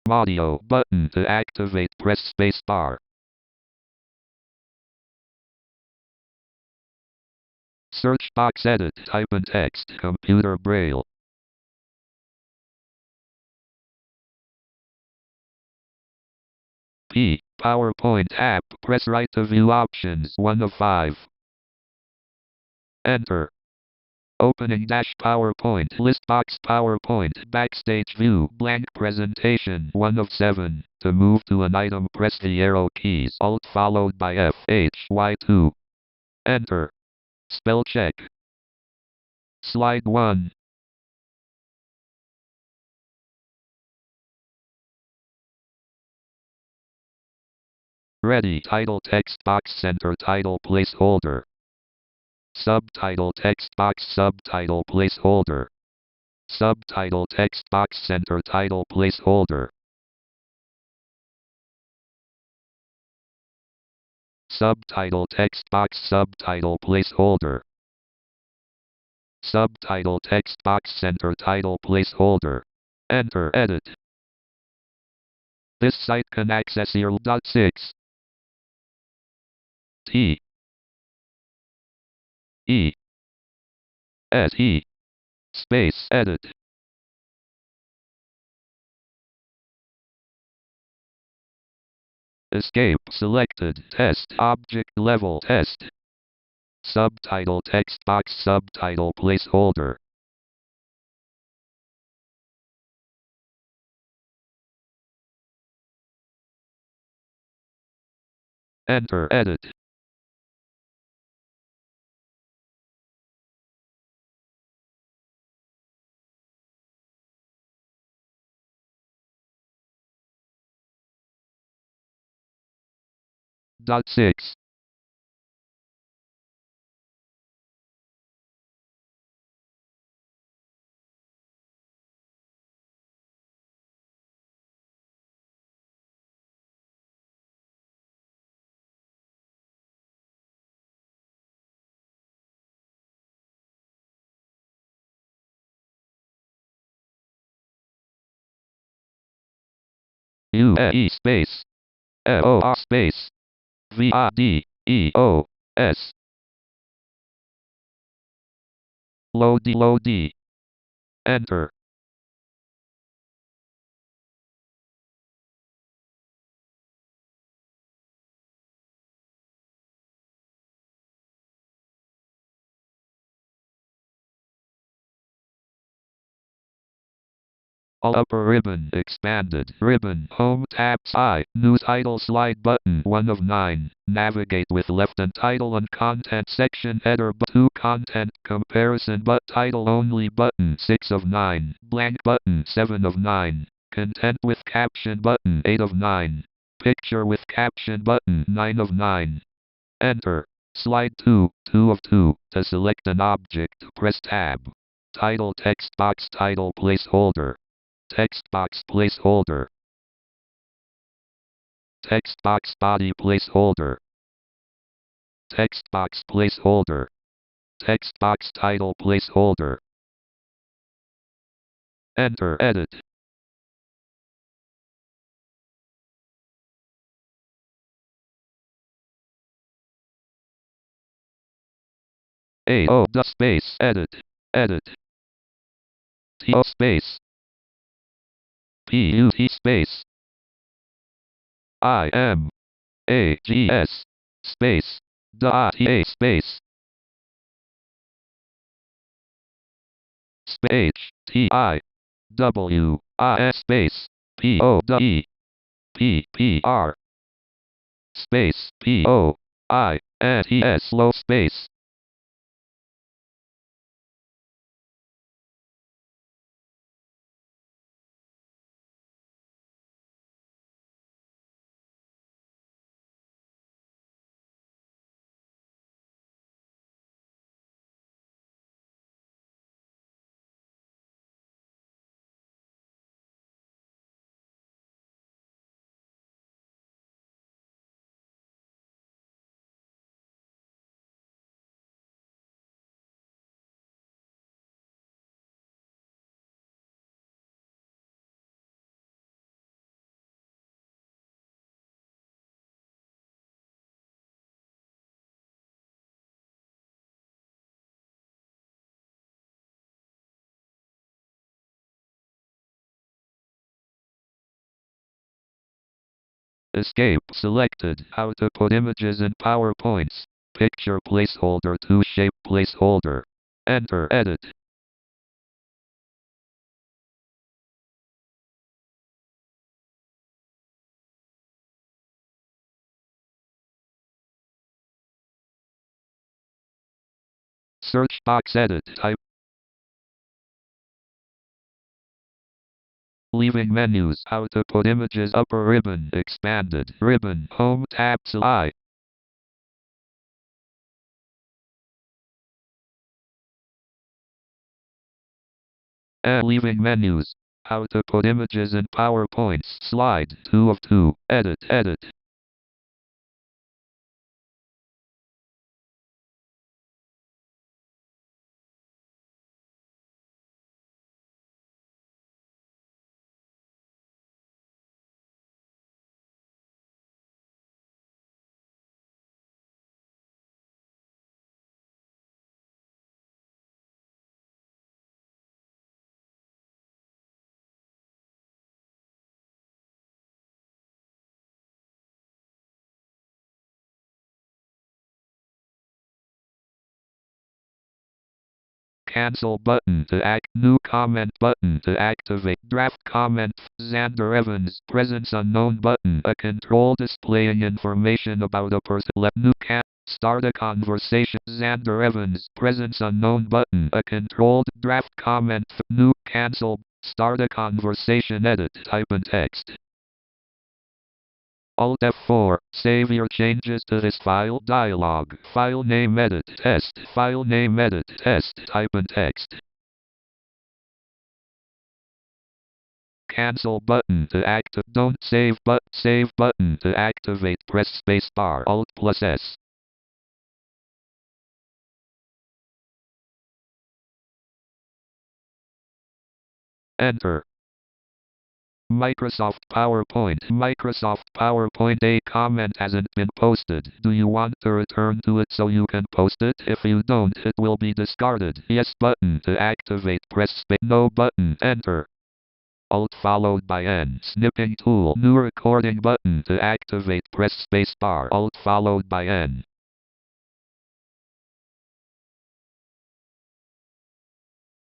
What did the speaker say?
Audio button to activate, press space bar. Search box, edit, type in text, computer braille. P. PowerPoint app, press right to view options, 1 of 5. Enter. Opening dash PowerPoint, list box PowerPoint, backstage view, blank presentation, 1 of 7. To move to an item, press the arrow keys, Alt followed by F, H, Y2. Enter. Spell check. Slide 1. Ready. Title text box, center title placeholder. Subtitle text box, subtitle placeholder. Subtitle text box, center title placeholder. Subtitle text box, subtitle placeholder. Subtitle text box, center title placeholder. Enter. Edit. This site can access URL.6. T. E. S. E. Space. Edit. Escape selected. Test object level test. Subtitle text box, subtitle placeholder. Enter. Edit. .6. U-E space. F-O-R space. V-I-D-E-O-S. Load. Enter. All upper ribbon expanded. Ribbon. Home tabs I. New title slide button 1 of 9. Navigate with left and title and content section header 2 content comparison but title only button 6 of 9. Blank button 7 of 9. Content with caption button 8 of 9. Picture with caption button 9 of 9. Enter. Slide 2 of 2. To select an object, press tab. Title text box, title placeholder. Text box placeholder. Text box body placeholder. Text box placeholder. Text box title placeholder. Enter. Edit. A-O space. Edit. Edit. T-O space. P-U-T space. I-M-A-G-S space. .A space. Space. T-I-W-I-S space. P-O-D-E-P-P-R. Space. P-O-I-N-T-S low space. Escape selected. How to put images in PowerPoints. Picture placeholder to shape placeholder. Enter. Edit. Search box. Edit. Type. Leaving menus. How to put images. Upper ribbon. Expanded ribbon. Home tab. I. Leaving menus. How to put images in PowerPoints. Slide 2 of 2. Edit. Edit. Cancel button to act. New comment button to activate. Draft comment. Xander Evans. Presence unknown button. A control displaying information about a person. Left. New cat. Start a conversation. Xander Evans. Presence unknown button. A controlled draft comment. New cancel. Start a conversation. Edit. Type in text. Alt F4. Save your changes to this file. Dialog. File name. Edit. Test. File name. Edit. Test. Type in text. Cancel button to active. Don't save but save button to activate. Press spacebar. Alt plus S. Enter. Microsoft PowerPoint. Microsoft PowerPoint. A comment hasn't been posted. Do you want to return to it so you can post it? If you don't, it will be discarded. Yes button to activate. Press space. No button. Enter. Alt followed by N. Snipping tool. New recording button to activate. Press spacebar. Alt followed by N.